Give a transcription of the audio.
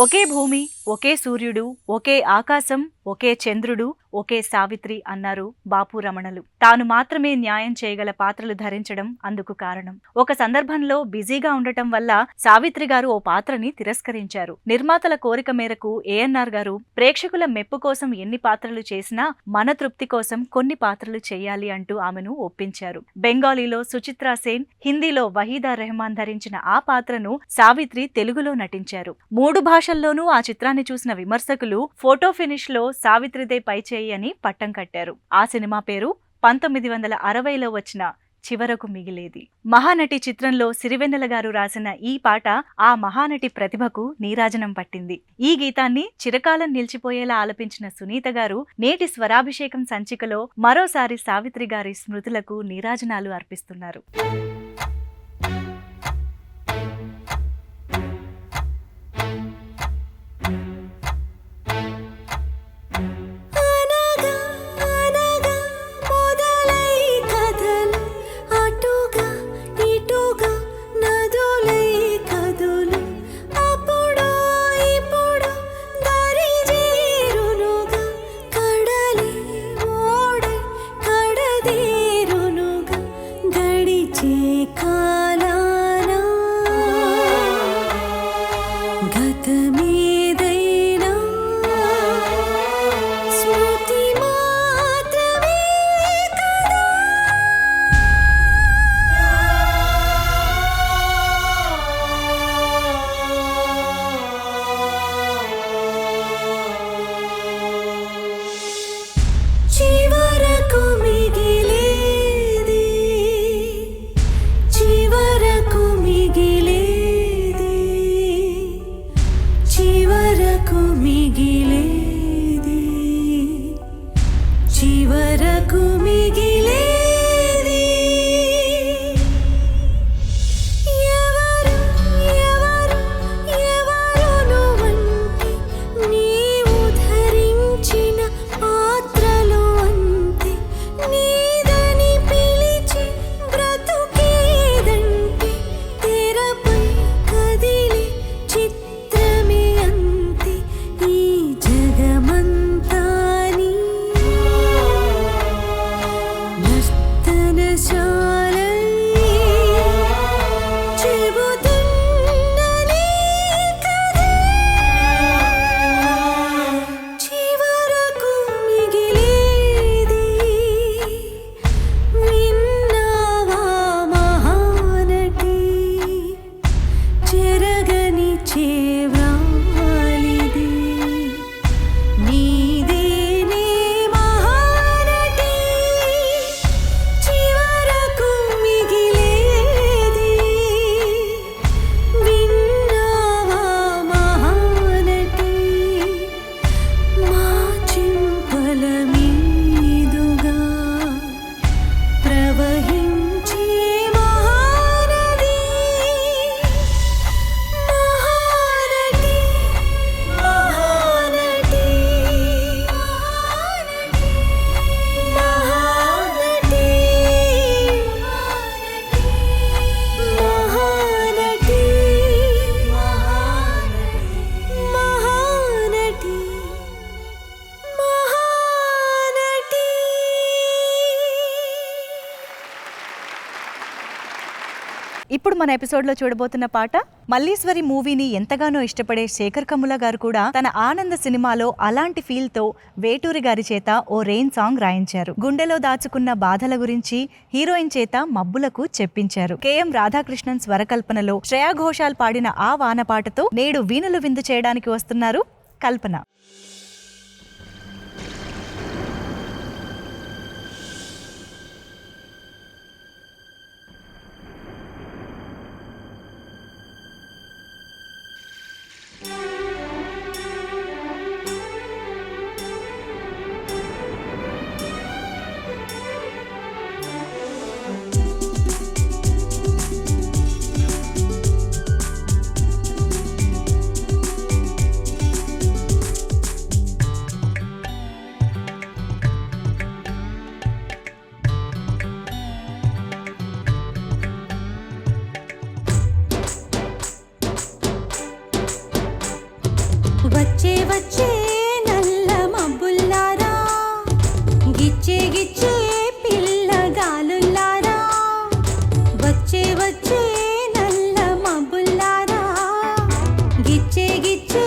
ఒకే భూమి, ఒకే సూర్యుడు, ఒకే ఆకాశం, ఒకే చంద్రుడు, ఒకే సావిత్రి అన్నారు బాపు రమణలు. తాను మాత్రమే న్యాయం చేయగల పాత్రలు ధరించడం అందుకు కారణం. ఒక సందర్భంలో బిజీగా ఉండటం వల్ల సావిత్రి గారు ఓ పాత్రని తిరస్కరించారు. నిర్మాతల కోరిక మేరకు ఏఎన్నార్ గారు ప్రేక్షకుల మెప్పు కోసం ఎన్ని పాత్రలు చేసినా మన తృప్తి కోసం కొన్ని పాత్రలు చేయాలి అంటూ ఆమెను ఒప్పించారు. బెంగాలీలో సుచిత్రా సేన్, హిందీలో వహీదా రెహమాన్ ధరించిన ఆ పాత్రను సావిత్రి తెలుగులో నటించారు. 3 భాషల్లోనూ ఆ చిత్రాన్ని చూసిన విమర్శకులు ఫోటో ఫినిష్ లో సావిత్రిదే పైచేయి అని పట్టం కట్టారు. ఆ సినిమా పేరు 1960లో వచ్చిన చివరకు మిగిలేది. మహానటి చిత్రంలో సిరివెన్నెల గారు రాసిన ఈ పాట ఆ మహానటి ప్రతిభకు నీరాజనం పట్టింది. ఈ గీతాన్ని చిరకాలం నిలిచిపోయేలా ఆలపించిన సునీత గారు నేటి స్వరాభిషేకం సంచికలో మరోసారి సావిత్రి గారి స్మృతులకు నీరాజనాలు అర్పిస్తున్నారు. ఇప్పుడు మన ఎపిసోడ్లో చూడబోతున్న పాట మల్లీశ్వరి మూవీని ఎంతగానో ఇష్టపడే శేఖర్ కమ్ముల గారు కూడా తన ఆనంద సినిమాలో అలాంటి ఫీల్ తో వేటూరి గారి చేత ఓ రెయిన్ సాంగ్ రాయించారు. గుండెలో దాచుకున్న బాధల గురించి హీరోయిన్ చేత మబ్బులకు చెప్పించారు. కెఎం రాధాకృష్ణన్ స్వరకల్పనలో శ్రేయా ఘోషాల్ పాడిన ఆ వాన పాటతో నేడు వీణులు విందు చేయడానికి వస్తున్నారు కల్పన. వచ్చే వచ్చే నల్ల మబ్బుల్లారా, గిచ్చే గిచ్చే పిల్లగాలుల్లారా, వచ్చే వచ్చే నల్ల మబ్బుల్లారా, గిచ్చే గిచ్చే